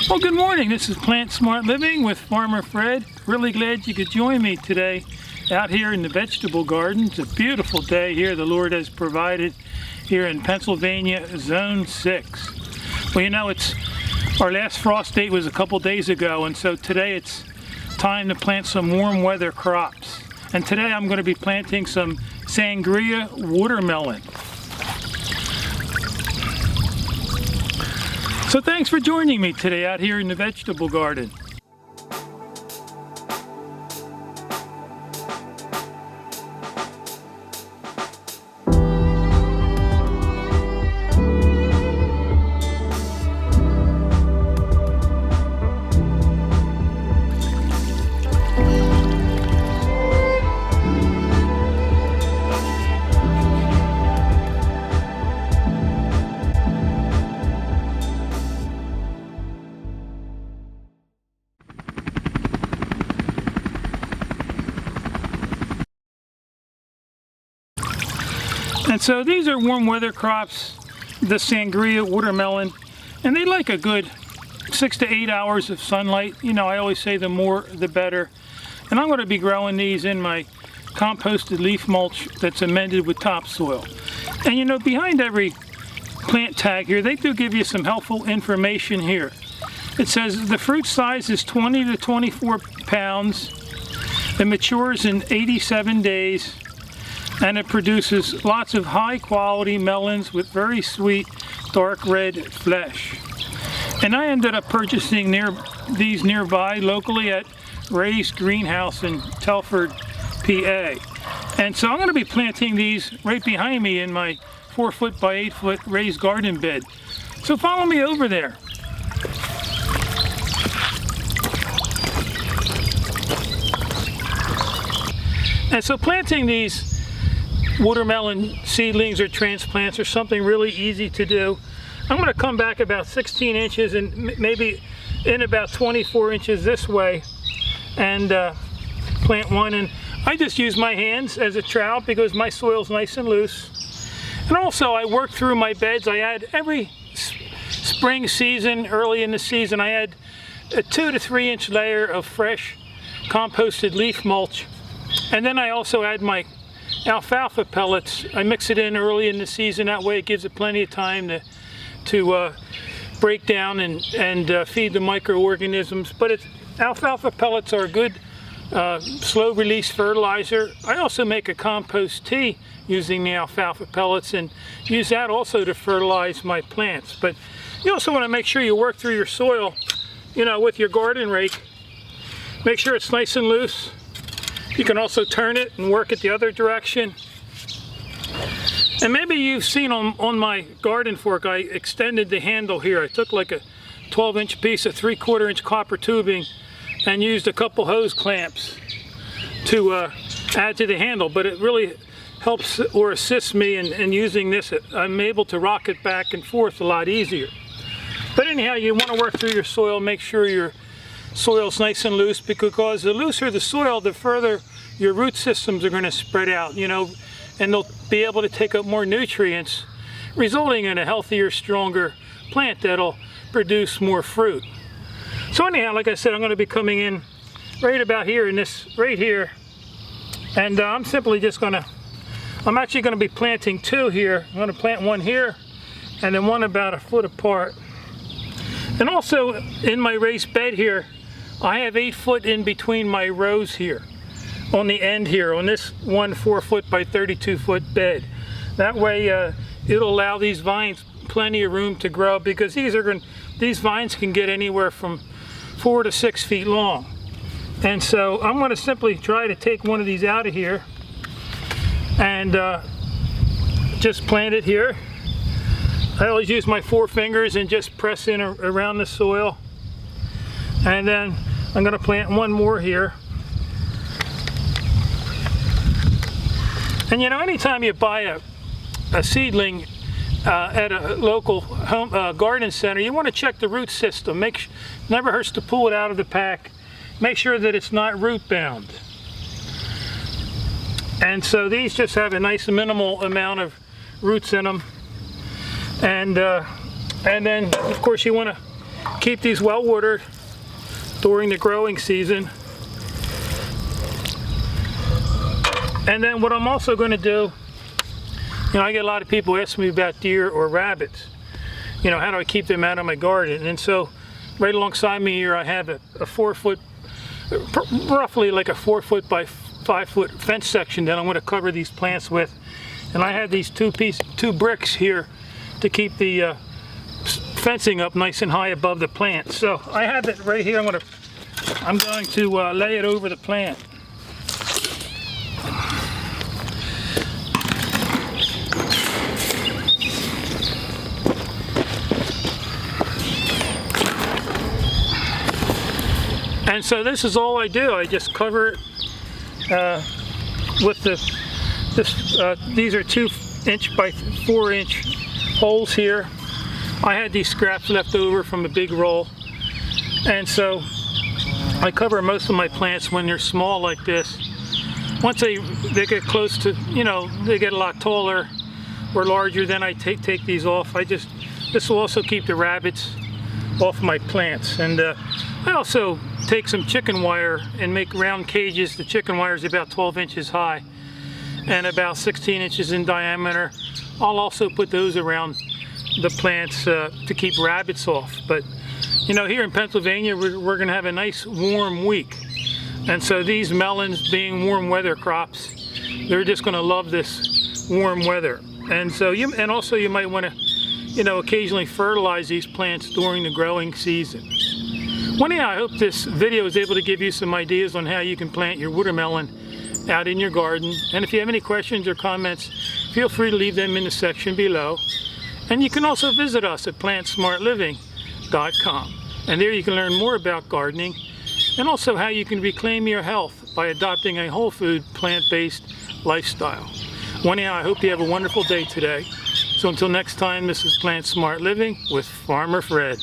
Well, good morning. This is Plant Smart Living with Farmer Fred. Really glad you could join me today out here in the vegetable garden. It's a beautiful day here the Lord has provided here in Pennsylvania, Zone 6. Well, you know, our last frost date was a couple days ago, and so today it's time to plant some warm weather crops. And today I'm going to be planting some Sangria watermelon. So thanks for joining me today out here in the vegetable garden. And so these are warm weather crops, the Sangria watermelon, and they like a good 6 to 8 hours of sunlight. You know, I always say the more the better. And I'm going to be growing these in my composted leaf mulch that's amended with topsoil. And you know, behind every plant tag here, they do give you some helpful information here. It says the fruit size is 20 to 24 pounds. It matures in 87 days. And it produces lots of high quality melons with very sweet dark red flesh. And I ended up purchasing these nearby locally at Ray's Greenhouse in Telford, PA. And so I'm going to be planting these right behind me in my 4 foot by 8 foot raised garden bed. So follow me over there. And so planting these watermelon seedlings or transplants are something really easy to do. I'm going to come back about 16 inches and maybe in about 24 inches this way and plant one. And I just use my hands as a trowel because my soil's nice and loose. And also I work through my beds. I add every spring season, early in the season, I add a 2 to 3 inch layer of fresh composted leaf mulch. And then I also add my alfalfa pellets. I mix it in early in the season. That way it gives it plenty of time to break down and feed the microorganisms. But alfalfa pellets are a good slow release fertilizer. I also make a compost tea using the alfalfa pellets and use that also to fertilize my plants. But you also want to make sure you work through your soil, you know, with your garden rake. Make sure it's nice and loose. You can also turn it and work it the other direction. And maybe you've seen on my garden fork, I extended the handle here. I took like a 12-inch piece of 3/4 inch copper tubing and used a couple hose clamps to add to the handle. But it really helps or assists me in using this. I'm able to rock it back and forth a lot easier. But anyhow, you want to work through your soil, make sure your soil's nice and loose, because the looser the soil, the further your root systems are going to spread out, you know, and they'll be able to take up more nutrients, resulting in a healthier, stronger plant that'll produce more fruit. So anyhow, like I said, I'm going to be coming in right about here in this, right here, and I'm simply just going to, I'm actually going to be planting two here. I'm going to plant one here and then one about a foot apart. And also in my raised bed here, I have 8 foot in between my rows here, on the end here, on this one 4 foot by 32 foot bed. That way it'll allow these vines plenty of room to grow, because these vines can get anywhere from 4 to 6 feet long. And so I'm going to simply try to take one of these out of here and just plant it here. I always use my 4 fingers and just press in around the soil. And then I'm going to plant one more here. And you know, anytime you buy a seedling at a local home garden center, you want to check the root system. Never hurts to pull it out of the pack. Make sure that it's not root bound. And so these just have a nice minimal amount of roots in them. And then of course you want to keep these well watered during the growing season. And then what I'm also going to do, I get a lot of people asking me about deer or rabbits. How do I keep them out of my garden? And so right alongside me here I have a 4 foot, roughly like a 4 foot by 5 foot fence section that I'm going to cover these plants with. And I have these two bricks here to keep the fencing up nice and high above the plant. So I have it right here. I'm going to lay it over the plant. And so this is all I do. I just cover it with these are 2 inch by 4 inch holes here. I had these scraps left over from a big roll. And so I cover most of my plants when they're small like this. Once they get close to, they get a lot taller or larger, then I take these off. This will also keep the rabbits off my plants. And I also take some chicken wire and make round cages. The chicken wire is about 12 inches high and about 16 inches in diameter. I'll also put those around the plants to keep rabbits off. But here in Pennsylvania we're going to have a nice warm week, and so these melons, being warm weather crops, they're just going to love this warm weather. And so also you might want to occasionally fertilize these plants during the growing season. I hope this video is able to give you some ideas on how you can plant your watermelon out in your garden. And if you have any questions or comments, feel free to leave them in the section below. And you can also visit us at plantsmartliving.com. And there you can learn more about gardening and also how you can reclaim your health by adopting a whole food, plant-based lifestyle. I hope you have a wonderful day today. So until next time, this is Plant Smart Living with Farmer Fred.